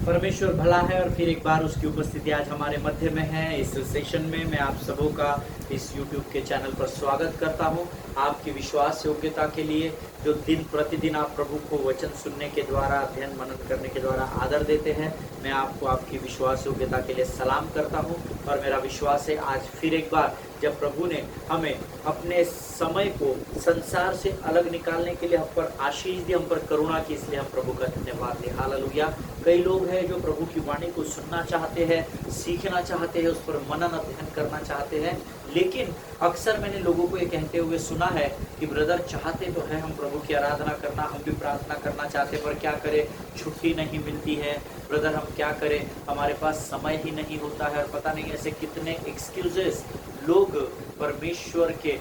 परमेश्वर भला है और फिर एक बार उसकी उपस्थिति आज हमारे मध्य में है। इस सेशन में मैं आप सबों का इस YouTube के चैनल पर स्वागत करता हूं। आपकी विश्वास योग्यता के लिए जो दिन प्रतिदिन आप प्रभु को वचन सुनने के द्वारा, अध्ययन मनन करने के द्वारा आदर देते हैं, मैं आपको आपकी विश्वास योग्यता के लिए सलाम करता हूं। और मेरा विश्वास है आज फिर एक बार जब प्रभु ने हमें अपने समय को संसार से अलग निकालने के लिए हम पर आशीष दी, हम पर करुणा की, इसलिए हम प्रभु का धन्यवाद दें। हालेलुया। कई लोग हैं जो प्रभु की वाणी को सुनना चाहते हैं, सीखना चाहते हैं, उस पर मनन अध्ययन करना चाहते हैं, लेकिन अक्सर मैंने लोगों को ये कहते हुए सुना है कि ब्रदर चाहते तो है हम प्रभु की आराधना करना, हम भी प्रार्थना करना चाहते, पर क्या करें, छुट्टी नहीं मिलती है। ब्रदर हम क्या करें, हमारे पास समय ही नहीं होता है। और पता नहीं ऐसे कितने एक्सक्यूजेस लोग परमेश्वर के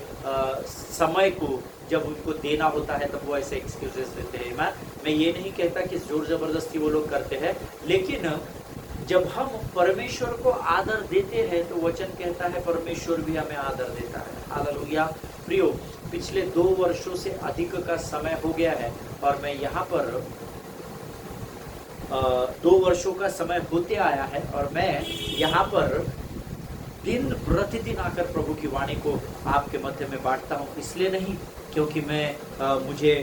समय को जब उनको देना होता है तब वो ऐसे एक्सक्यूजेस देते हैं। मैं ये नहीं कहता कि जोर जबरदस्ती वो लोग करते हैं, लेकिन जब हम परमेश्वर को आदर देते हैं तो वचन कहता है परमेश्वर भी हमें आदर देता है। हालेलुया। प्रियो, पिछले 2 वर्षों से अधिक का समय हो गया है और मैं यहाँ पर 2 वर्षों का समय होते आया है और मैं यहाँ पर दिन प्रतिदिन आकर प्रभु की वाणी को आपके मध्य में बांटता हूँ। इसलिए नहीं क्योंकि मुझे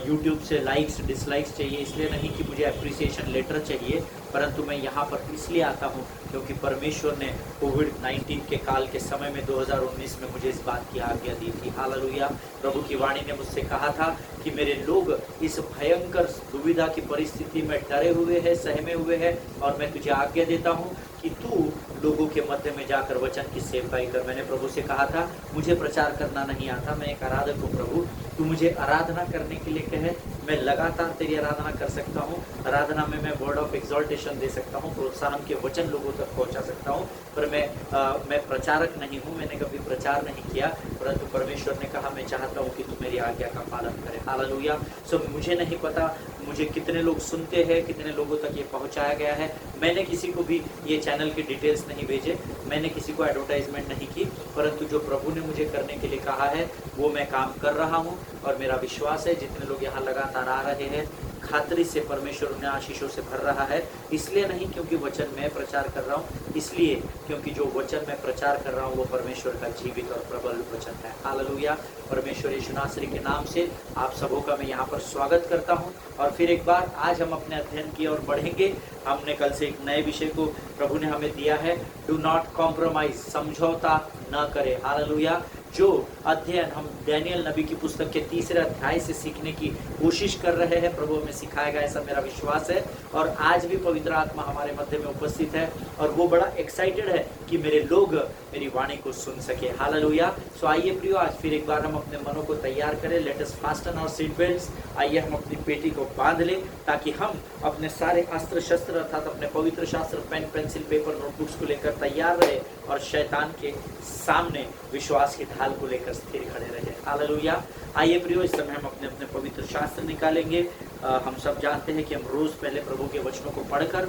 YouTube से लाइक्स डिसलाइक्स चाहिए, इसलिए नहीं कि मुझे अप्रिसिएशन लेटर चाहिए, परंतु मैं यहाँ पर इसलिए आता हूँ क्योंकि परमेश्वर ने कोविड-19 के काल के समय में 2019 में मुझे इस बात की आज्ञा दी थी। हालेलुया। प्रभु की वाणी ने मुझसे कहा था कि मेरे लोग इस भयंकर दुविधा की परिस्थिति में डरे हुए हैं, सहमे हुए हैं, और मैं तुझे आज्ञा देता हूँ कि तू लोगों के मध्य में जाकर वचन की सेवकाई कर। मैंने प्रभु से कहा था मुझे प्रचार करना नहीं आता, मैं एक आराधक हूँ प्रभु, तू मुझे आराधना करने के लिए कहे, मैं लगातार तेरी आराधना कर सकता हूँ। आराधना में मैं वर्ड ऑफ एक्सॉल्टेशन दे सकता हूँ, प्रोत्साहन के वचन लोगों तक पहुँचा सकता हूँ, पर मैं प्रचारक नहीं हूँ, मैंने कभी प्रचार नहीं किया, परंतु परमेश्वर ने कहा मैं चाहता हूँ कि तू मेरी आज्ञा का पालन करे। हालेलुया। सो मुझे नहीं पता मुझे कितने लोग सुनते हैं, कितने लोगों तक ये पहुँचाया गया है। मैंने किसी को भी ये चैनल के डिटेल्स नहीं भेजे, मैंने किसी को एडवर्टाइजमेंट नहीं की, परंतु जो प्रभु ने मुझे करने के लिए कहा है वो मैं काम कर रहा हूँ। और मेरा विश्वास है जितने लोग यहाँ लगातार आ रहे हैं, खातरी से परमेश्वर उन्हें आशीषों से भर रहा है। इसलिए नहीं क्योंकि वचन मैं प्रचार कर रहा हूँ, इसलिए क्योंकि जो वचन मैं प्रचार कर रहा हूँ वो परमेश्वर का जीवित और प्रबल वचन है। हालेलुया। परमेश्वर यीशु नासरी के नाम से आप सबों का मैं यहाँ पर स्वागत करता हूँ। और फिर एक बार आज हम अपने अध्ययन की ओर बढ़ेंगे। हमने कल से एक नए विषय को प्रभु ने हमें दिया है, डू नॉट कॉम्प्रोमाइज, समझौता न करे। हालेलुया। जो अध्ययन हम दानियेल नबी की पुस्तक के 3रे अध्याय से सीखने की कोशिश कर रहे हैं, प्रभु हमें सिखाएगा ऐसा मेरा विश्वास है। और आज भी पवित्र आत्मा हमारे मध्य में उपस्थित है और वो बड़ा एक्साइटेड है कि मेरे लोग मेरी वाणी को सुन सके। हालेलुया। सो आइए प्रियो, आज फिर एक बार हम अपने मनों को तैयार करें। Let us fasten our seat belts. आइए हम अपनी पेटी को बांध लें ताकि हम अपने सारे अस्त्र शस्त्र अर्थात अपने पवित्र शास्त्र, पेन पेंसिल पेपर नोटबुक्स को लेकर तैयार रहे और शैतान के सामने विश्वास की ढाल को लेकर स्थिर खड़े रहे। हालेलुया। आइए प्रियो, इस समय हम अपने अपने पवित्र शास्त्र निकालेंगे। हम सब जानते हैं कि हम रोज पहले प्रभु के वचनों को पढ़कर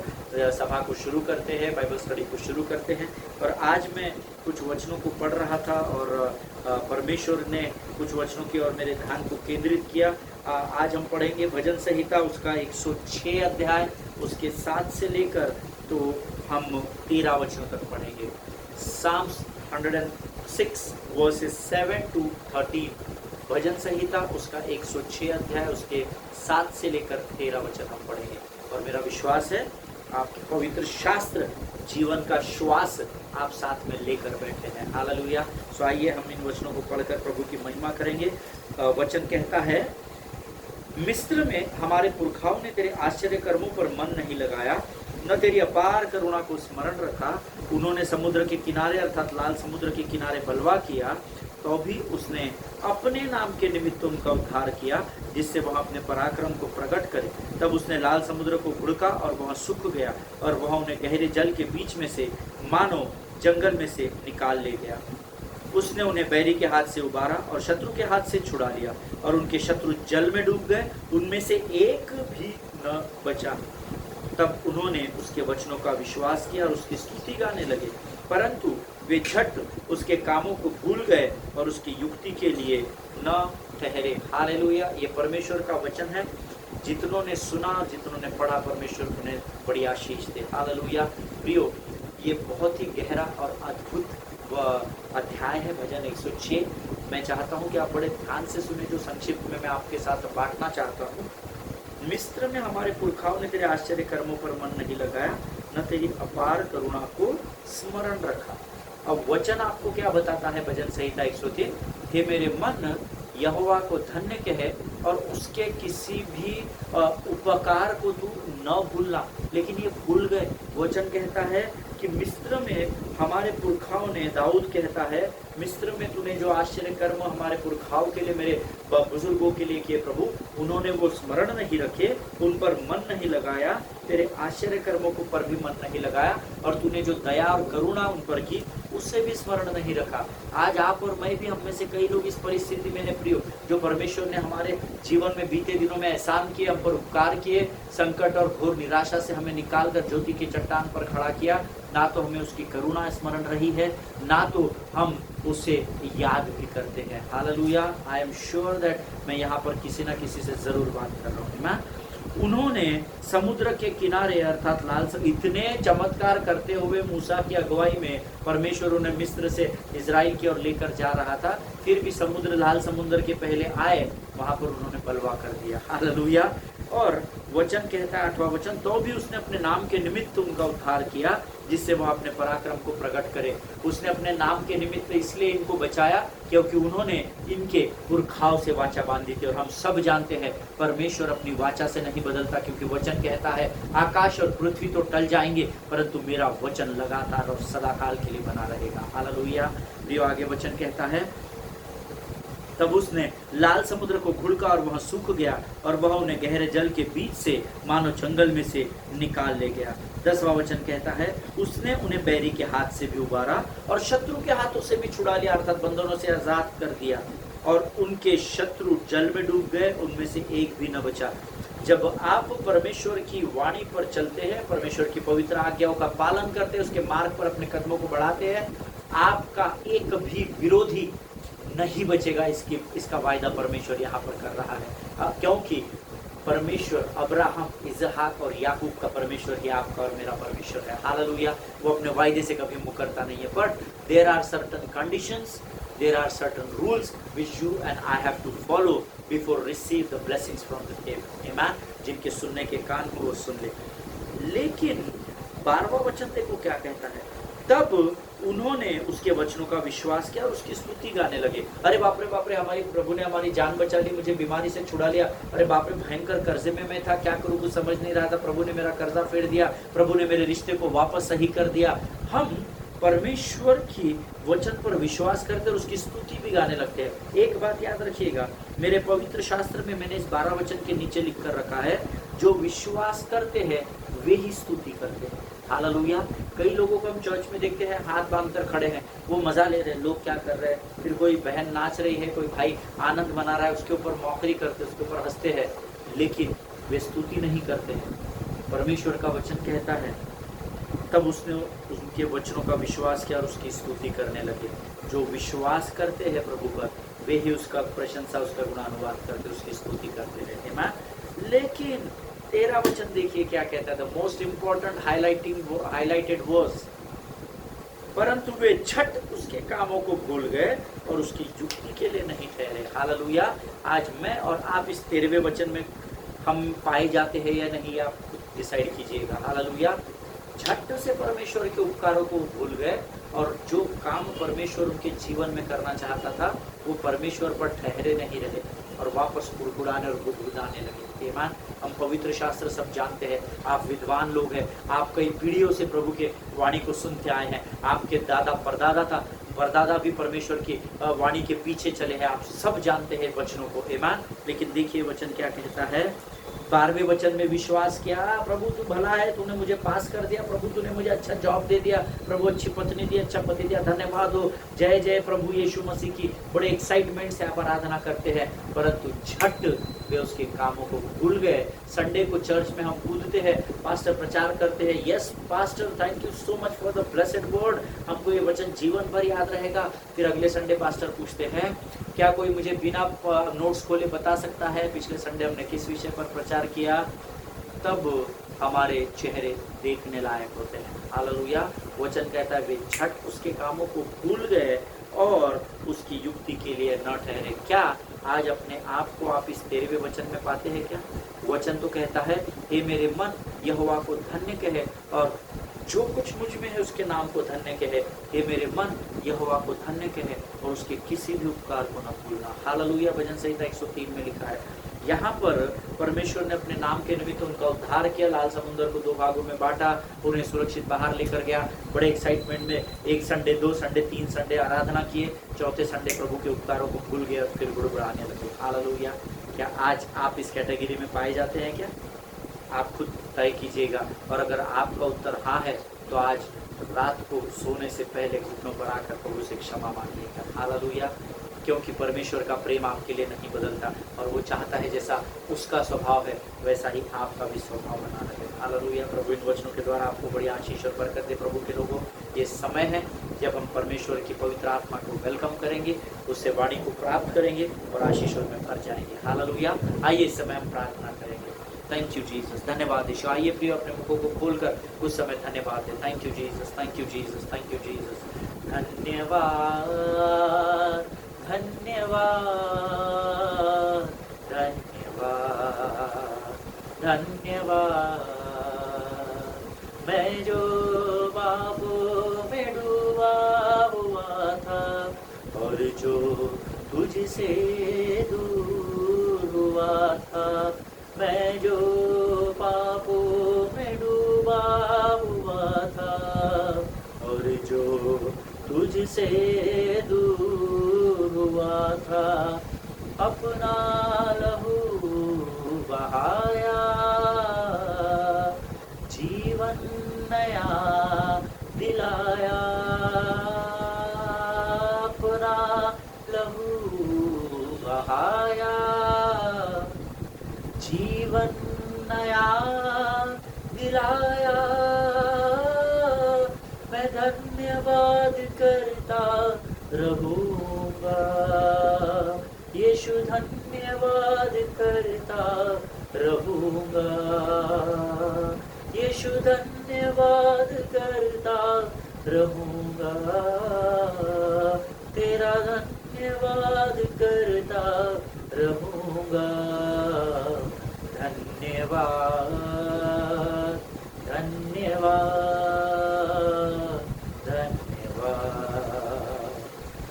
सभा को शुरू करते हैं, बाइबल स्टडी को शुरू करते हैं। और आज मैं कुछ वचनों को पढ़ रहा था और परमेश्वर ने कुछ वचनों की ओर मेरे ध्यान को केंद्रित किया। आज हम पढ़ेंगे भजन संहिता उसका 106 अध्याय, उसके 7 से लेकर तो हम 13 वचनों तक पढ़ेंगे। Psalms 106 verses 7 to 13। भजन संहिता उसका 106 अध्याय, उसके 7 से लेकर 13 वचन हम पढ़ेंगे। और मेरा विश्वास है आपके पवित्र शास्त्र जीवन का श्वास आप साथ में लेकर बैठे हैं। हालेलुया। सो आइए हम इन वचनों को पढ़कर प्रभु की महिमा करेंगे। वचन कहता है, मिस्र में हमारे पुरखाओं ने तेरे आश्चर्य कर्मों पर मन नहीं लगाया, न तेरी अपार करुणा को स्मरण रखा। उन्होंने समुद्र के किनारे अर्थात लाल समुद्र के किनारे बलवा किया, तो भी उसने अपने नाम के निमित्त उनका उद्धार किया, जिससे वह अपने पराक्रम को प्रकट करे। तब उसने लाल समुद्र को घुड़का और वह सूख गया, और वह उन्हें गहरे जल के बीच में से मानो जंगल में से निकाल ले गया। उसने उन्हें बैरी के हाथ से उबारा और शत्रु के हाथ से छुड़ा लिया, और उनके शत्रु जल में डूब गए, उनमें से एक भी न बचा। तब उन्होंने उसके वचनों का विश्वास किया और उसकी स्तुति गाने लगे, परंतु वे झट उसके कामों को भूल गए और उसकी युक्ति के लिए न ठहरे। हालेलुया। ये परमेश्वर का वचन है। जितनों ने सुना, जितनों ने पढ़ा, परमेश्वर उन्हें बड़ी आशीष दे। हालेलुया। प्रियो, ये बहुत ही गहरा और अद्भुत अध्याय है भजन 106। मैं चाहता हूँ कि आप बड़े ध्यान से सुने, जो संक्षिप्त में मैं आपके साथ बांटना चाहता हूँ। मिस्र में हमारे पुरखाओं ने तेरे आश्चर्य कर्मों पर मन नहीं लगाया, न तेरी अपार करुणा को स्मरण रखा। अब वचन आपको क्या बताता है? भजन संहिता 103, हे मेरे मन यहोवा को धन्य कहे और उसके किसी भी उपकार को तू न भूलना। लेकिन ये भूल गए। वचन कहता है कि मिस्र में हमारे पुरखाओं ने, दाऊद कहता है, मिस्र में तूने जो आश्चर्य कर्म हमारे पुरखाओं के लिए, मेरे बुजुर्गों के लिए किए प्रभु, उन्होंने वो स्मरण नहीं रखे, उन पर मन नहीं लगाया, तेरे आश्चर्य कर्मों को पर भी मन नहीं लगाया, और तूने जो दया और करुणा उन पर की उससे भी स्मरण नहीं रखा। आज आप और मैं भी, हम में से कई लोग इस परिस्थिति में है प्रियो, जो परमेश्वर ने हमारे जीवन में बीते दिनों में एहसान किए, हम पर उपकार किए, संकट और घोर निराशा से हमें निकाल कर ज्योति की चट्टान पर खड़ा किया। ना तो हमें उसकी करुणा स्मरण रही है, ना तो हम उसे याद भी करते हैं। Hallelujah. I am sure that मैं यहाँ पर किसी ना किसी से जरूर बात कर रहा हूँ। मैं उन्होंने समुद्र के किनारे अर्थात लाल इतने चमत्कार करते हुए मूसा की अगुवाई में परमेश्वर उन्हें मिस्र से इजराइल की ओर लेकर जा रहा था, फिर भी समुद्र, लाल समुद्र के पहले आए, वहां पर उन्होंने बलवा कर दिया। हालेलुया। और वचन कहता है 8वां वचन, तो भी उसने अपने नाम के निमित्त उनका उद्धार किया, जिससे वह अपने पराक्रम को प्रकट करे। उसने अपने नाम के निमित्त इसलिए इनको बचाया क्योंकि उन्होंने इनके पुरखाओं से वाचा बांधी थी। और हम सब जानते हैं परमेश्वर अपनी वाचा से नहीं बदलता, क्योंकि वचन कहता है आकाश और पृथ्वी तो टल जाएंगे, परंतु मेरा वचन लगातार और सदाकाल के लिए बना रहेगा। हालेलुया। प्रियो, आगे वचन कहता है, तब उसने लाल समुद्र को घुड़का और वह सूख गया, और वह उन्हें गहरे जल के बीच से मानो जंगल में से निकाल ले गया। 10वां वचन कहता है, उसने उन्हें बैरी के हाथ से भी उबारा और शत्रु के हाथों से भी छुड़ा लिया, अर्थात बंधनों से आजाद कर दिया, और उनके शत्रु जल में डूब गए, उनमें से एक भी न बचा। जब आप परमेश्वर की वाणी पर चलते हैं, परमेश्वर की पवित्र आज्ञाओं का पालन करते हैं, उसके मार्ग पर अपने कदमों को बढ़ाते हैं, आपका एक भी विरोधी नहीं बचेगा। इसका वायदा परमेश्वर यहाँ पर कर रहा है, क्योंकि परमेश्वर अब्राहम, इसहाक और याकूब का परमेश्वर ही आपका और मेरा परमेश्वर है। हालेलुया। वो अपने वायदे से कभी मुकरता नहीं है। But there are certain conditions, there are certain rules which you and I have to follow before receive the blessings from the table. आमीन। जिनके सुनने के कान को वो सुन ले। लेकिन 12वां वचन देखो क्या कहता है, तब उन्होंने उसके वचनों का विश्वास किया और उसकी स्तुति गाने लगे। अरे बाप रे, हमारी प्रभु ने हमारी जान बचा ली, मुझे बीमारी से छुड़ा लिया। अरे बाप रे, भयंकर कर्जे में मैं था, क्या करूँ कुछ समझ नहीं रहा था, प्रभु ने मेरा कर्जा फेर दिया, प्रभु ने मेरे रिश्ते को वापस सही कर दिया। हम परमेश्वर की वचन पर विश्वास करते और उसकी स्तुति भी गाने लगते हैं। एक बात याद रखिएगा, मेरे पवित्र शास्त्र में मैंने इस 12 वचन के नीचे लिख कर रखा है, जो विश्वास करते हैं वे ही स्तुति करते हैं। हालेलुया। कई लोगों को हम चर्च में देखते हैं, हाथ बांध कर खड़े हैं, वो मजा ले रहे हैं, लोग क्या कर रहे हैं, फिर कोई बहन नाच रही है, कोई भाई आनंद मना रहा है, उसके ऊपर मौकरी करते, उसके ऊपर हंसते हैं, लेकिन वे स्तुति नहीं करते हैं। परमेश्वर का वचन कहता है, तब उसने उनके वचनों का विश्वास किया और उसकी स्तुति करने लगे। जो विश्वास करते हैं प्रभु पर, वे ही उसका प्रशंसा, उसका गुणानुवाद करते, उसकी स्तुति करते रहते हैं। लेकिन 13 वचन देखिए क्या कहता है, the most important highlighted verse, परंतु वे झट उसके कामों को भूल गए और उसकी युक्ति के लिए नहीं ठहरे। हालेलुया। आज मैं और आप इस 13वें वचन में हम पाए जाते हैं या नहीं, आप खुद डिसाइड कीजिएगा। हालेलुया। झट से परमेश्वर के उपकारों को भूल गए और जो काम परमेश्वर उनके जीवन में करना चाहता था वो परमेश्वर पर ठहरे नहीं रहे और वापस गुड़गुड़ाने और गुदगुदाने लगे। ईमान। हम पवित्र शास्त्र सब जानते हैं, आप विद्वान लोग हैं, आप कई पीढ़ियों से प्रभु के वाणी को सुनते आए हैं, आपके दादा परदादा भी परमेश्वर की वाणी के पीछे चले हैं, आप सब जानते हैं वचनों को। ईमान। लेकिन देखिए वचन क्या कहता है, 12वें वचन में विश्वास किया, प्रभु तू भला है, तूने मुझे पास कर दिया, प्रभु तूने मुझे अच्छा जॉब दे दिया, प्रभु अच्छी पत्नी दी, अच्छा पति दिया, धन्यवाद हो, जय जय प्रभु यीशु मसीह की। बड़े एक्साइटमेंट से आप आराधना करते हैं, परंतु झट वे उसके कामों को भूल गए। संडे को चर्च में हम कूदते हैं, पास्टर प्रचार करते हैं, yes pastor thank you so much for the blessed word, हमको ये वचन जीवन भर याद रहेगा। फिर अगले संडे पास्टर पूछते हैं, क्या कोई मुझे बिना नोट्स खोले बता सकता है पिछले संडे हमने किस विषय पर प्रचार विचार किया, तब हमारे चेहरे देखने लायक होते हैं। हालेलुया। वचन कहता है वे झट उसके कामों को भूल गए और उसकी युक्ति के लिए न ठहरे। क्या आज अपने आप को आप इस 13वें वचन में पाते हैं क्या? वचन तो कहता है, हे मेरे मन यहोवा को धन्य कहे और जो कुछ मुझ में है उसके नाम को धन्य कहे। हे मेरे मन यहोवा को धन्य कहे और उसके किसी भी उपकार को न भूलना। हालेलुया। भजन संहिता 103 में लिखा है। यहाँ पर परमेश्वर ने अपने नाम के निमित्त उनका उद्धार किया, लाल समुद्र को 2 भागों में बांटा, उन्हें सुरक्षित बाहर लेकर गया। बड़े एक्साइटमेंट में 1 संडे, 2 संडे, 3 संडे आराधना किए, चौथे संडे प्रभु के उपकारों को भूल गए और फिर गुड़गुड़ाने लगे। हालेलुया। क्या आज आप इस कैटेगरी में पाए जाते हैं क्या? आप खुद तय कीजिएगा, और अगर आपका उत्तर हाँ है तो आज रात को सोने से पहले घुटनों पर आकर प्रभु से क्षमा मांगिएगा। हालेलुया। क्योंकि परमेश्वर का प्रेम आपके लिए नहीं बदलता और वो चाहता है जैसा उसका स्वभाव है वैसा ही आपका भी स्वभाव बना रहे। हालेलुया। प्रभु इन वचनों के द्वारा आपको बड़ी आशीष और बरकत दे। प्रभु के लोगों, ये समय है जब हम परमेश्वर की पवित्र आत्मा को वेलकम करेंगे, उससे वाणी को प्राप्त करेंगे और आशीषों में भर जाएंगे। हालेलुया। आइए इस समय हम प्रार्थना करेंगे। Thank you Jesus. धन्यवाद यीशु। आइए प्रिय अपने मुखों को खोलकर उस समय धन्यवाद दे। Thank you Jesus, thank you Jesus, thank you Jesus. धन्यवाद, धन्यवाद, धन्यवाद, धन्यवाद। मैं जो पापों में डूबा हुआ था और जो तुझसे दूर हुआ था, मैं जो पापों में डूबा हुआ था और जो तुझसे दूर हुआ था, अपना लहू बहाया, जीवन नया दिलाया, अपना लहू बहाया, जीवन नया दिलाया। मैं धन्यवाद करता रहूंगा, यीशु धन्यवाद करता रहूंगा, यीशु धन्यवाद करता रहूंगा, तेरा धन्यवाद करता रहूंगा। धन्यवाद, धन्यवाद, धन्यवाद,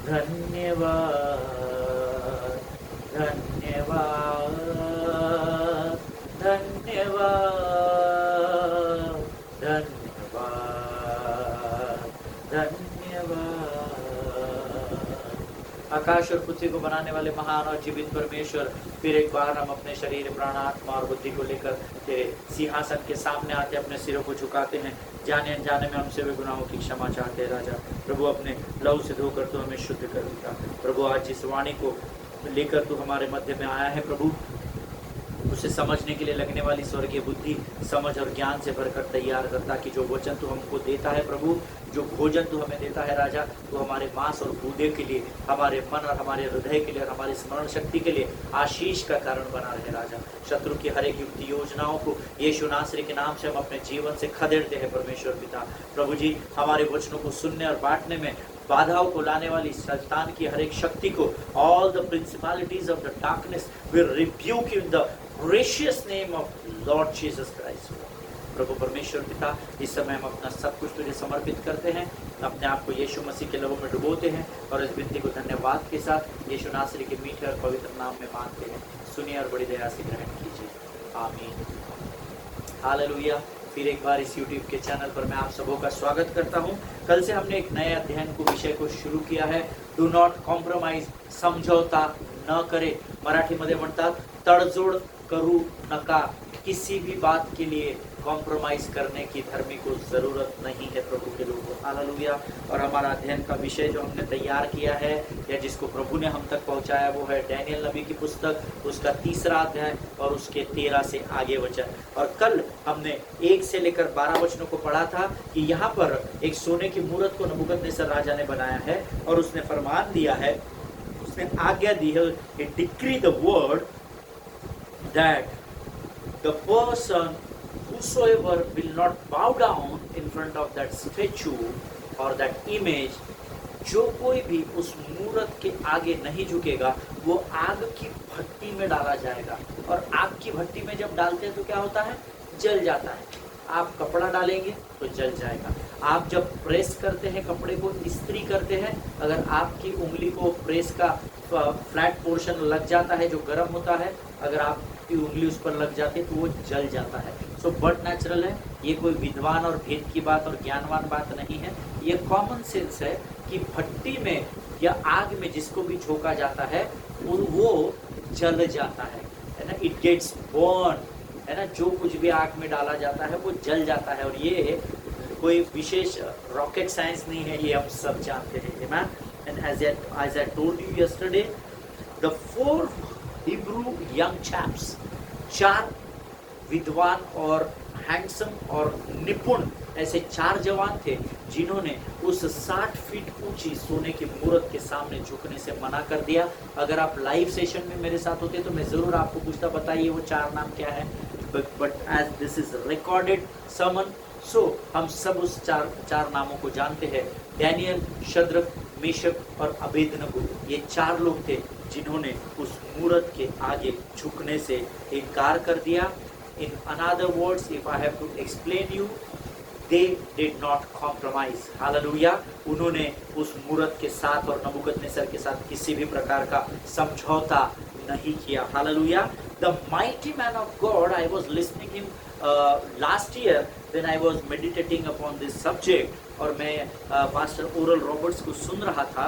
धन्यवाद, धन्यवाद, धन्यवाद, धन्यवाद, धन्यवाद। आकाश और पृथ्वी को बनाने वाले महान और जीवित परमेश्वर, फिर एक बार हम अपने शरीर, प्राण, आत्मा और बुद्धि को लेकर तेरे सिंहासन के सामने आते अपने सिरों को झुकाते हैं। जाने अनजाने में हमसे भी गुनाहों की क्षमा चाहते हैं राजा। प्रभु अपने लहू से धोकर तो हमें शुद्ध कर देता। प्रभु आज जिस वाणी को लेकर तू हमारे मध्य में आया है प्रभु, उसे समझने के लिए लगने वाली स्वर्गीय बुद्धि, समझ और ज्ञान से भरकर तैयार करता, कि जो वचन तू हमको देता है प्रभु, जो भोजन तू हमें देता है राजा, तो हमारे मांस और गूदे के लिए, हमारे मन और हमारे हृदय के लिए और हमारी स्मरण शक्ति के लिए आशीष का कारण बना रहे राजा। शत्रु की हर एक युक्ति योजनाओं को यीशु नासरी के नाम से हम अपने जीवन से खदेड़ते हैं परमेश्वर पिता। प्रभु जी, हमारे वचनों को सुनने और बांटने में बाधाओं को लाने वाली शैतान की हर एक शक्ति को, all the principalities of the darkness will rebuke in the precious name of Lord Jesus Christ. प्रभु परमेश्वर पिता, इस समय हम अपना सब कुछ तुझे समर्पित करते हैं, अपने आप को यीशु मसीह के लहू में डुबोते हैं और इस विनती को धन्यवाद के साथ यीशु नासरी के मीठे और पवित्र नाम में मांगते हैं। सुनिए और बड़ी दया से ग्रहण कीजिए। आमीन। हालेलुया। फिर एक बार इस यूट्यूब के चैनल पर मैं आप सबों का स्वागत करता हूं। कल से हमने एक नए अध्ययन को विषय को शुरू किया है, डू नॉट कॉम्प्रोमाइज, समझौता न करे। मराठीमध्ये म्हणतात तडजोड करू नका। किसी भी बात के लिए कॉम्प्रोमाइज करने की धर्मी को जरूरत नहीं है प्रभु के लोगों। हालेलुया। और हमारा अध्ययन का विषय जो हमने तैयार किया है या जिसको प्रभु ने हम तक पहुंचाया वो है डैनियल नबी की पुस्तक, उसका 3रा अध्याय और उसके 13 से आगे वचन। और कल हमने 1 से लेकर 12 वचनों को पढ़ा था कि यहाँ पर एक सोने की मूरत को नबूकदनेस्सर राजा ने बनाया है और उसने फरमान दिया है, उसने आज्ञा दी है, decree the word that the person whosoever will not bow down in front of that statue or that image, जो कोई भी उस मूर्त के आगे नहीं झुकेगा वो आग की भट्टी में डाला जाएगा। और आग की भट्टी में जब डालते हैं तो क्या होता है, जल जाता है। आप कपड़ा डालेंगे तो जल जाएगा। आप जब प्रेस करते हैं, कपड़े को इस्त्री करते हैं, अगर आपकी उंगली को प्रेस का फ्लैट पोर्शन लग जाता है जो गर्म होता है, अगर आपकी उंगली उस पर लग जाती है तो वो जल जाता है। सो बट नेचुरल है, ये कोई विद्वान और भेद की बात और ज्ञानवान बात नहीं है, ये कॉमन सेंस है कि भट्टी में या आग में जिसको भी झोंका जाता है वो जल जाता है ना, इट गेट्स बर्न, है ना। जो कुछ भी आग में डाला जाता है वो जल जाता है। और ये कोई विशेष रॉकेट साइंस नहीं है, ये हम सब जानते हैं, man. And as I told you yesterday, the 4 Hebrew young chaps, 4 विद्वान और हैंडसम और निपुण ऐसे 4 जवान थे जिन्होंने उस 60 फीट ऊंची सोने की मूर्त के सामने झुकने से मना कर दिया। अगर आप लाइव सेशन में मेरे साथ होते तो मैं जरूर आपको पूछता, बताइए वो 4 नाम क्या है, but as this is recorded sermon, सो हम सब उस 4 नामों को जानते हैं। डैनियल, शद्रक, मेशक और अबेदनगो, ये 4 लोग थे जिन्होंने उस मूर्त के आगे झुकने से इनकार कर दिया। In other words, if I have to explain you, they did not compromise. Hallelujah. उन्होंने उस मूर्त के साथ और नबूकदनेस्सर के साथ किसी भी प्रकार का समझौता नहीं किया। Hallelujah. The mighty man of God, I was listening him last year when I was meditating upon this subject, और मैं पास्टर ओरल रॉबर्ट्स को सुन रहा था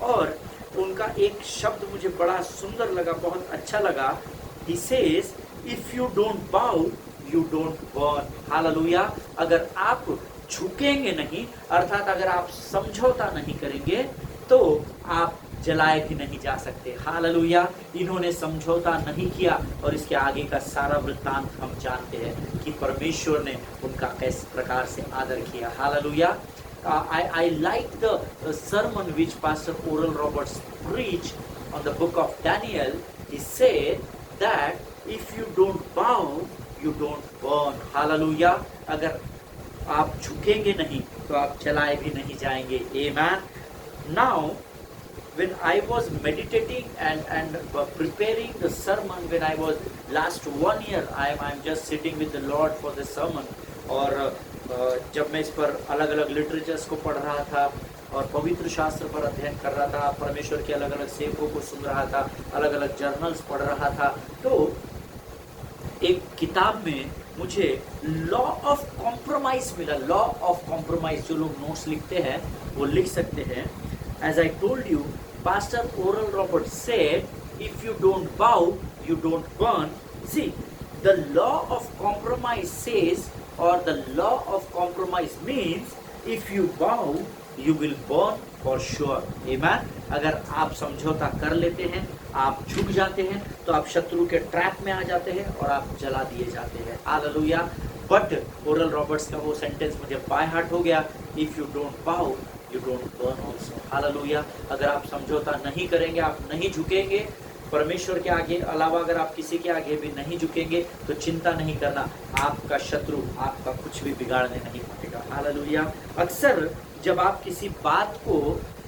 और उनका एक शब्द मुझे बड़ा सुंदर लगा, बहुत अच्छा लगा। He says, if you don't bow, you don't burn. Hallelujah. अगर आप झुकेंगे नहीं, अर्थात अगर आप समझौता नहीं करेंगे तो आप जलाए भी नहीं जा सकते। हालेलुया। इन्होंने समझौता नहीं किया और इसके आगे का सारा वृत्तांत हम जानते हैं कि परमेश्वर ने उनका किस प्रकार से आदर किया। Hallelujah. I like the sermon which Pastor Oral Roberts preached on the book of Daniel. He said that if you don't bow, you don't burn. Hallelujah. अगर आप झुकेंगे नहीं तो आप जलाए भी नहीं जाएंगे। Amen. Now, when I was meditating and preparing the sermon, when I was last 1 year, I'm just sitting with the Lord for the sermon. और जब मैं इस पर अलग अलग लिटरेचर्स को पढ़ रहा था और पवित्र शास्त्र पर अध्ययन कर रहा था, परमेश्वर के अलग अलग सेवकों को सुन रहा था, अलग अलग जर्नल्स पढ़ रहा था, तो एक किताब में मुझे लॉ ऑफ कॉम्प्रोमाइज मिला। लॉ ऑफ कॉम्प्रोमाइज, जो लोग नोट्स लिखते हैं वो लिख सकते हैं। As I told you, pastor Oral Robert said, if you don't bow you don't burn. See, the law of compromise says, और the law of compromise means if you bow you will burn for sure. Amen. अगर आप समझौता कर लेते हैं, आप झुक जाते हैं, तो आप शत्रु के ट्रैप में आ जाते हैं और आप जला दिए जाते हैं। हालेलुया। बट ओरल रॉबर्ट्स का वो सेंटेंस मुझे बाय हार्ट हो गया, if you don't bow you don't burn also. Hallelujah. अगर आप समझौता नहीं करेंगे, आप नहीं झुकेंगे, परमेश्वर के आगे अलावा अगर आप किसी के आगे भी नहीं झुकेंगे तो चिंता नहीं करना, आपका शत्रु आपका कुछ भी बिगाड़ने नहीं पाएगा। हालेलुया। अक्सर जब आप किसी बात को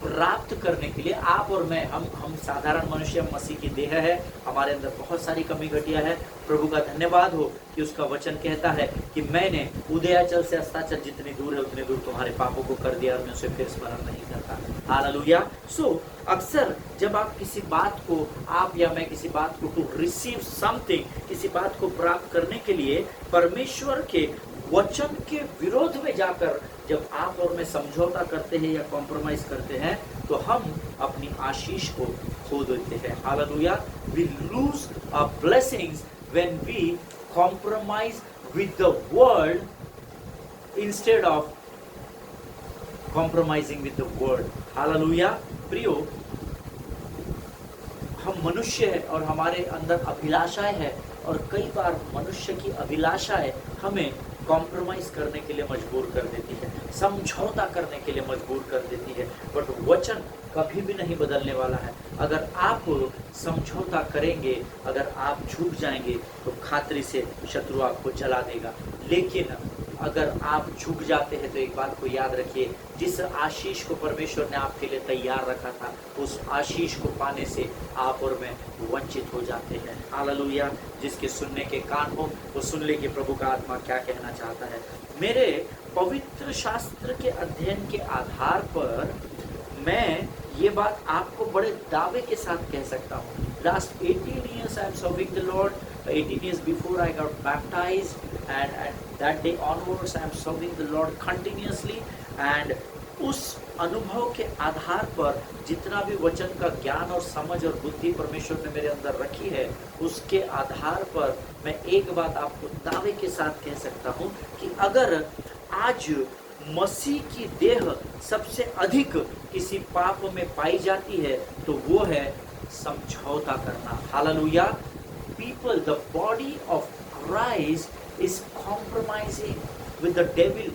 प्राप्त करने के लिए, आप और मैं, हम साधारण मनुष्य, मसीह की देह है, हमारे अंदर बहुत सारी कमी घटिया है। प्रभु का धन्यवाद हो कि उसका वचन कहता है कि मैंने उदयाचल से अस्ताचल जितनी दूर है उतनी दूर तुम्हारे पापों को कर दिया और मैं उसे फिर स्मरण नहीं करता। हालेलुया। सो अक्सर जब आप किसी बात को, आप या मैं किसी बात को, टू रिसीव समथिंग, किसी बात को प्राप्त करने के लिए परमेश्वर के वचन के विरोध में जाकर जब आप और मैं समझौता करते हैं या कॉम्प्रोमाइज करते हैं तो हम अपनी आशीष को खो देते हैं। हालेलुया। We lose our blessings when we compromise with the world instead of compromising with the world. हालेलुया। प्रियो, हम मनुष्य है और हमारे अंदर अभिलाषाएं हैं, और कई बार मनुष्य की अभिलाषाएं हमें कॉम्प्रोमाइज करने के लिए मजबूर कर देती है, समझौता करने के लिए मजबूर कर देती है। बट वचन कभी भी नहीं बदलने वाला है। अगर आप समझौता करेंगे, अगर आप झुक जाएंगे तो खातरी से शत्रु आपको जला देगा। लेकिन अगर आप झुक जाते हैं तो एक बात को याद रखिए, जिस आशीष को परमेश्वर ने आपके लिए तैयार रखा था, उस आशीष को पाने से आप और मैं वंचित हो जाते हैं। हालेलुया। जिसके सुनने के कान हो वो सुन ले कि प्रभु का आत्मा क्या कहना चाहता है। मेरे पवित्र शास्त्र के अध्ययन के आधार पर मैं ये बात आपको बड़े दावे के साथ कह सकता हूँ। Last 18 years I am serving the Lord. 18 years before I got baptized, and that day onwards I am serving the Lord continuously. And उस अनुभव के आधार पर जितना भी वचन का ज्ञान और समझ और बुद्धि परमेश्वर ने मेरे अंदर रखी है, उसके आधार पर मैं एक बात आपको दावे के साथ कह सकता हूँ कि अगर आज मसीह की देह सबसे अधिक किसी पाप में पाई जाती है तो वो है समझौता करना। Hallelujah. People, the body of Christ is compromising with the devil.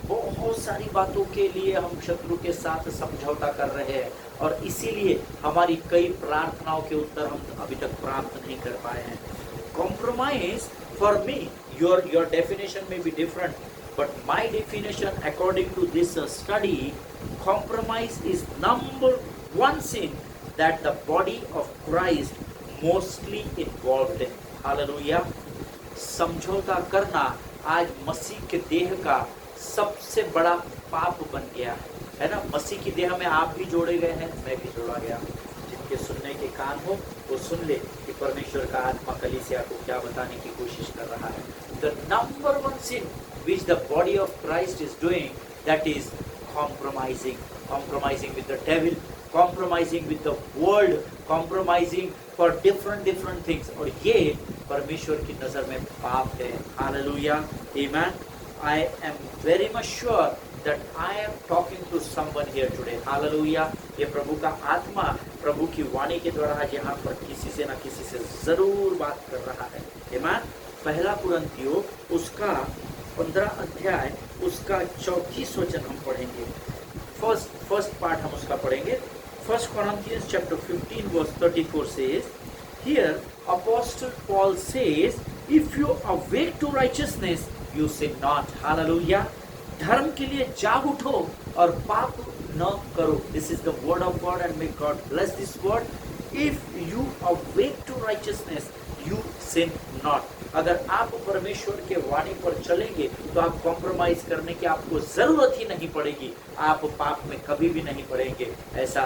बहुत सारी बातों के लिए हम शत्रु के साथ समझौता कर रहे हैं और इसीलिए हमारी कई प्रार्थनाओं के उत्तर हम अभी तक प्राप्त नहीं कर पाए हैं। Compromise, for me, your definition may be different, but my definition according to this study, compromise is number one sin that the body of Christ mostly involved in. Hallelujah. समझौता करना आज मसीह के देह का सबसे बड़ा पाप बन गया है ना। मसीह की देह में आप भी जोड़े गए हैं, मैं भी जोड़ा गया। जिनके सुनने के कान हो वो सुन ले कि परमेश्वर का आत्मा कलीसिया को क्या बताने की कोशिश कर रहा है। The number one sin which the body of Christ is doing, that is compromising with the devil, compromising with the world, compromising for different things, और ये परमेश्वर की नजर में पाप है। Hallelujah, amen. I am very much sure that I am talking to someone here today. Hallelujah. ये प्रभु का आत्मा प्रभु की वाणी के द्वारा आज यहाँ पर किसी से ना किसी से जरूर बात कर रहा है। आमेन। पहला कुरिन्थियों उसका 15 अध्याय उसका 34 वचन हम पढ़ेंगे। फर्स्ट पार्ट हम उसका पढ़ेंगे। 1 Corinthians chapter 15 verse 34 says, here Apostle Paul says, if you awake to righteousness, you sin not. Hallelujah. धर्म के लिए जाग उठो और पाप न करो. This is the word of God and may God bless this word. If you awake to righteousness, you sin not. अगर आप परमेश्वर के वाणी पर चलेंगे तो आप कॉम्प्रोमाइज करने की आपको जरूरत ही नहीं पड़ेगी, आप पाप में कभी भी नहीं पड़ेंगे। ऐसा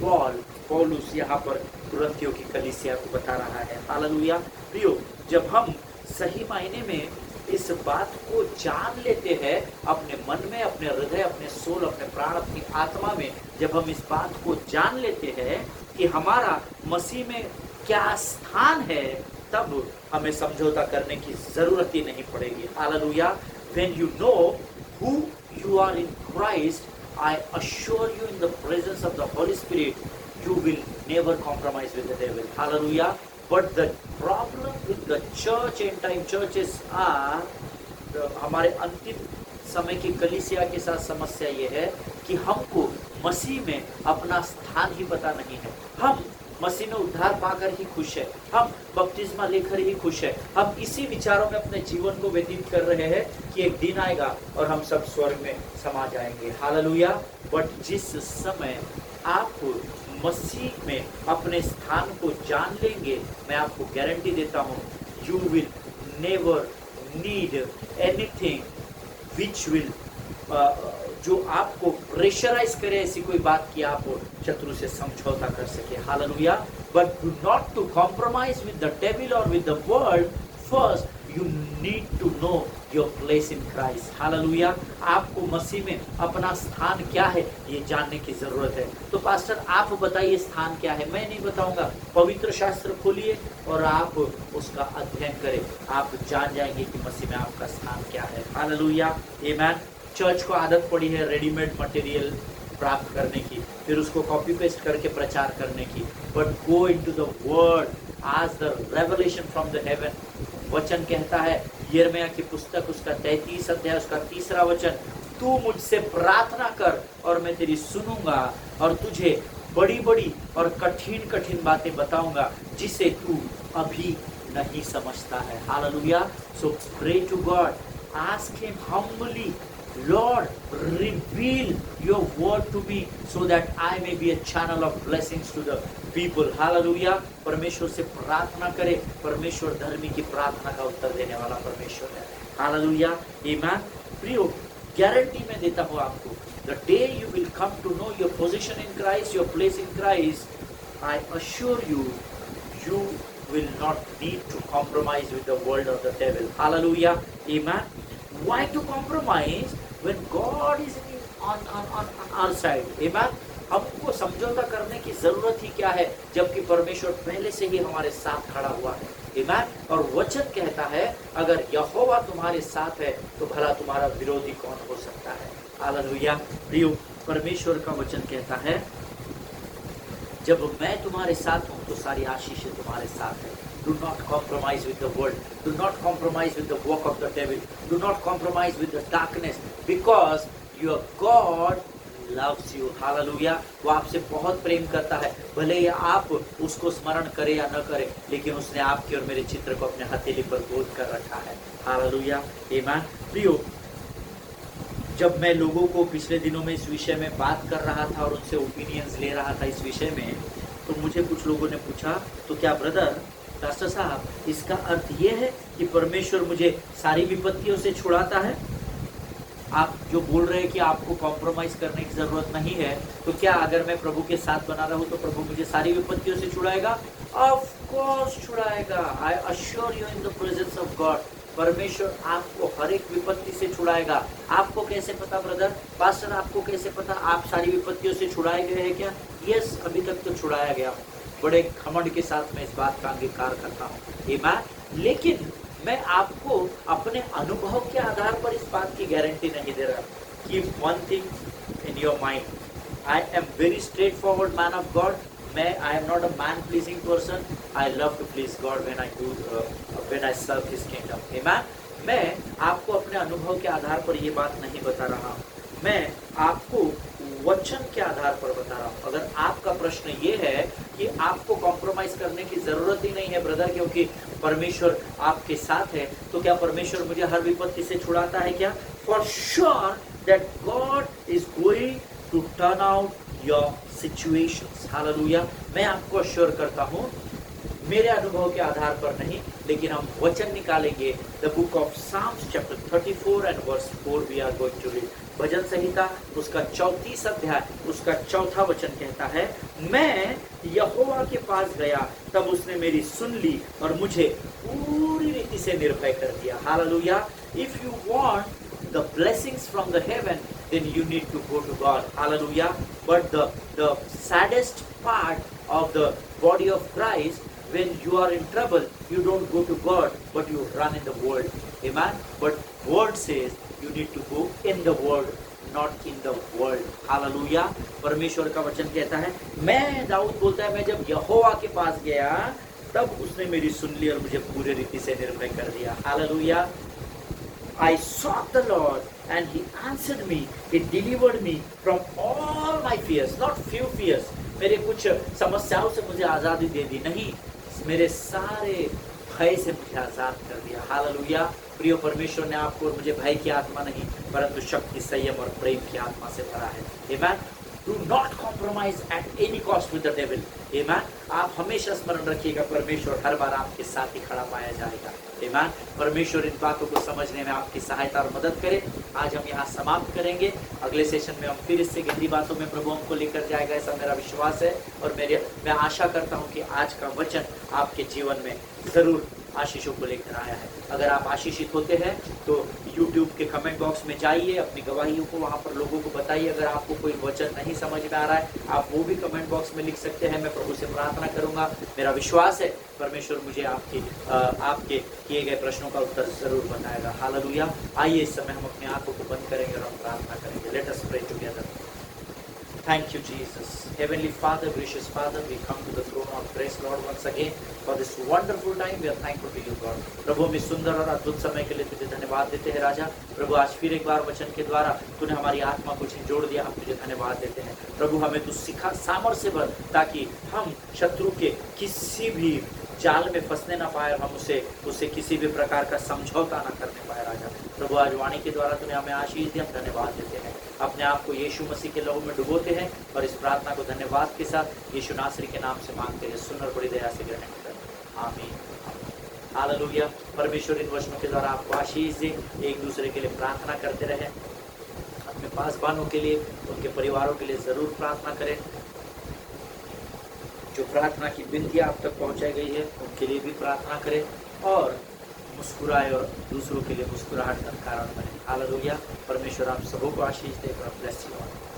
पौलुस यहाँ पर कुरिन्थियों की कलीसिया को बता रहा है। हालेलुया। प्रियो, जब हम सही मायने में इस बात को जान लेते हैं अपने मन में, अपने हृदय, अपने सोल, अपने प्राण, अपनी आत्मा में, जब हम इस बात को जान लेते हैं कि हमारा मसीह में क्या स्थान है, तब हमें समझौता करने की जरूरत ही नहीं पड़ेगी। Hallelujah. When you know who you are in Christ, I assure you in the presence of the Holy Spirit, you will never compromise with the devil. Hallelujah. But the problem with the church, end time churches are, हमारे अंतिम समय की कलीसिया के साथ समस्या ये है कि हमको मसीह में अपना स्थान ही पता नहीं है। हम मसीह में उद्धार पाकर ही खुश है, हम बपतिस्मा लेकर ही खुश है, हम इसी विचारों में अपने जीवन को व्यतीत कर रहे हैं कि एक दिन आएगा और हम सब स्वर्ग में समा जाएंगे। हालेलुया। बट जिस समय आप मसीह में अपने स्थान को जान लेंगे, मैं आपको गारंटी देता हूँ, you will never need anything which will जो आपको प्रेशराइज करे ऐसी कोई बात कि आप शत्रु से समझौता कर सके। Hallelujah. But do not to compromise with the devil और with the world. First you need to know your place in Christ. Hallelujah. आपको मसीह में अपना स्थान क्या है ये जानने की जरूरत है। तो पास्टर आप बताइए स्थान क्या है? मैं नहीं बताऊंगा, पवित्र शास्त्र खोलिए और आप उसका अध्ययन करें, आप जान जाएंगे कि मसीह में आपका स्थान क्या है। हालेलुया। आमेन। चर्च को आदत पड़ी है रेडीमेड मटेरियल प्राप्त करने की, फिर उसको कॉपी पेस्ट करके प्रचार करने की। But go into the word, आज the revelation from the heaven. वचन कहता है यिर्मयाह की पुस्तक उसका 33 अध्याय उसका 3 वचन, तू मुझसे प्रार्थना कर और मैं तेरी सुनूंगा और तुझे बड़ी बड़ी और कठिन कठिन बातें बताऊंगा जिसे तू अभी नहीं समझता है। हालेलुया। So pray to God, ask him humbly, Lord, reveal your word to me so that I may be a channel of blessings to the people. Hallelujah. परमेश्वर से प्रार्थना करे, परमेश्वर धर्मी की प्रार्थना का उत्तर देने वाला परमेश्वर है। Hallelujah. Amen. प्रियो, गारंटी मैं देता हूँ आपको, the day you will come to know your position in Christ, your place in Christ, I assure you, you will not need to compromise with the world or the devil. Hallelujah. Amen. Why to compromise when God is on our side? Amen. हमको समझौता करने की जरूरत ही क्या है जबकि परमेश्वर पहले से ही हमारे साथ खड़ा हुआ है। Amen. और वचन कहता है अगर यहोवा तुम्हारे साथ है तो भला तुम्हारा विरोधी कौन हो सकता है। हालेलुया। प्रियो, परमेश्वर का वचन कहता है जब मैं तुम्हारे साथ हूँ तो सारी आशीषें तुम्हारे साथ है। Do not compromise with the world. Do not compromise with the work of the devil. Do not compromise with the darkness because your God loves you. Hallelujah. वो आपसे बहुत प्रेम करता है, भले ही आप उसको स्मरण करें या न करें, लेकिन उसने आपके और मेरे चित्र को अपने हथेली पर गोद कर रखा है। Hallelujah. Amen. प्रियो, जब मैं लोगों को पिछले दिनों में इस विषय में बात कर रहा था और उनसे ओपिनियंस ले रहा था इस विषय में, तो मुझे कुछ लोगों ने पूछा, तो क्या ब्रदर पास्टर साहब, इसका अर्थ ये है कि परमेश्वर मुझे सारी विपत्तियों से छुड़ाता है? आप जो बोल रहे हैं कि आपको कॉम्प्रोमाइज करने की जरूरत नहीं है, तो क्या अगर मैं प्रभु के साथ बना रहूं तो प्रभु मुझे सारी विपत्तियों से छुड़ाएगा? ऑफ कोर्स छुड़ाएगा। I assure you in the presence of God, परमेश्वर आपको हर एक विपत्ति से छुड़ाएगा। आपको कैसे पता ब्रदर? पास्टर, आपको कैसे पता? आप सारी विपत्तियों से छुड़ाए गए हैं क्या? यस, अभी तक तो छुड़ाया गया। बड़े घमंड के साथ मैं इस बात का अंगीकार करता हूँ। आमीन। लेकिन मैं आपको अपने अनुभव के आधार पर इस बात की गारंटी नहीं दे रहा। Keep one thing in your mind, I am very straightforward man of God. I am not a man pleasing person. I love to please God when I serve his kingdom. आमीन। मैं आपको अपने अनुभव के आधार पर ये बात नहीं बता रहा हूँ, मैं आपको वचन के आधार पर बता रहा हूँ। अगर आपका प्रश्न ये है कि आपको कॉम्प्रोमाइज करने की जरूरत ही नहीं है ब्रदर, क्योंकि परमेश्वर आपके साथ है, तो क्या परमेश्वर मुझे हर विपत्ति से छुड़ाता है क्या? For sure that God is going to turn out your situations. हालेलुया। मैं आपको अश्योर करता हूँ, मेरे अनुभव के आधार पर नहीं, लेकिन हम वचन निकालेंगे। The book of Psalms chapter 34 and verse 4 we are going to read. भजन संहिता उसका 34 अध्याय उसका 4 वचन कहता है, मैं यहोवा के पास गया तब उसने मेरी सुन ली और मुझे पूरी रीति से निर्भय कर दिया। Hallelujah. If you want the blessings from the haven, then you need to go to God. Hallelujah. But the saddest part of the body of Christ, when you are in trouble, you don't go to God, but you run in the world. Amen. But word says you need to go in the world, not in the world. Hallelujah. परमेश्वर का वचन कहता है, मैं, दाऊद बोलता है, मैं जब यहोवा के पास गया तब उसने मेरी सुन ली और मुझे पूरी रीति से निर्भय कर दिया। Hallelujah. I sought the Lord and He answered me. He delivered me from all my fears, not few fears. मेरे कुछ समस्याओं से मुझे आज़ादी दे दी, नहीं, मेरे सारे भय से मुझे आज़ाद कर दिया। हालेलुया। प्रिय परमेश्वर ने आपको और मुझे भय की आत्मा नहीं, परंतु शक्ति, संयम और प्रेम की आत्मा से भरा है। आमीन। Do not compromise at any cost with the devil. Amen. आप हमेशा स्मरण रखिएगा, परमेश्वर हर बार आपके साथ ही खड़ा पाया जाएगा। Amen. परमेश्वर इन बातों को समझने में आपकी सहायता और मदद करे। आज हम यहाँ समाप्त करेंगे, अगले सेशन में हम फिर इससे गहरी बातों में प्रभु हमको लेकर जाएगा, ऐसा मेरा विश्वास है। और मैं आशा करता हूँ कि आज का वचन आपके जीवन में जरूर आशीषों को लेकर आया है। अगर आप आशीषित होते हैं तो YouTube के कमेंट बॉक्स में जाइए, अपनी गवाहियों को वहाँ पर लोगों को बताइए। अगर आपको कोई वचन नहीं समझ में आ रहा है, आप वो भी कमेंट बॉक्स में लिख सकते हैं। मैं प्रभु से प्रार्थना करूंगा। मेरा विश्वास है परमेश्वर मुझे आपके किए गए प्रश्नों का उत्तर जरूर बताएगा। हालेलुया। आइए इस समय हम अपनी आंखों को बंद करेंगे और हम प्रार्थना करेंगे। Let us pray together. Thank you, Jesus. Heavenly Father, gracious Father, we come to the throne Lord. Praise Lord once again for this wonderful time. We are thankful to you, God. प्रभु हम इस सुंदर और अद्भुत समय के लिए तुझे धन्यवाद देते हैं राजा। प्रभु आज फिर एक बार वचन के द्वारा तूने हमारी आत्मा को झिंझोड़ दिया, हम तुझे धन्यवाद देते हैं। प्रभु हमें तू सिखा सामर्थ्य भर, ताकि हम शत्रु के किसी भी जाल में फंसने ना पाए और हम उसे किसी भी प्रकार का समझौता ना करने पाए राजा। प्रभु आज वाणी के द्वारा तूने हमें आशीष दी, हम धन्यवाद देते हैं। अपने आप को यीशु मसीह के लहू में डुबोते हैं और इस प्रार्थना को धन्यवाद के साथ यीशु नासरी के नाम से मांगते हैं, सुन बड़ी दया से ग्रहण कर, आमीन। हालेलुया। परमेश्वर इन वचनों के द्वारा आपको आशीष दे। एक दूसरे के लिए प्रार्थना करते रहें। अपने पासवानों के लिए, उनके परिवारों के लिए जरूर प्रार्थना करें। जो प्रार्थना की विनतियां आप तक पहुंचाई गई है उनके लिए भी प्रार्थना करें और मुस्कुराए और दूसरों के लिए मुस्कुराहट का कारण बने। हालेलुया। परमेश्वर आप सबों को आशीष दे। Bless you all.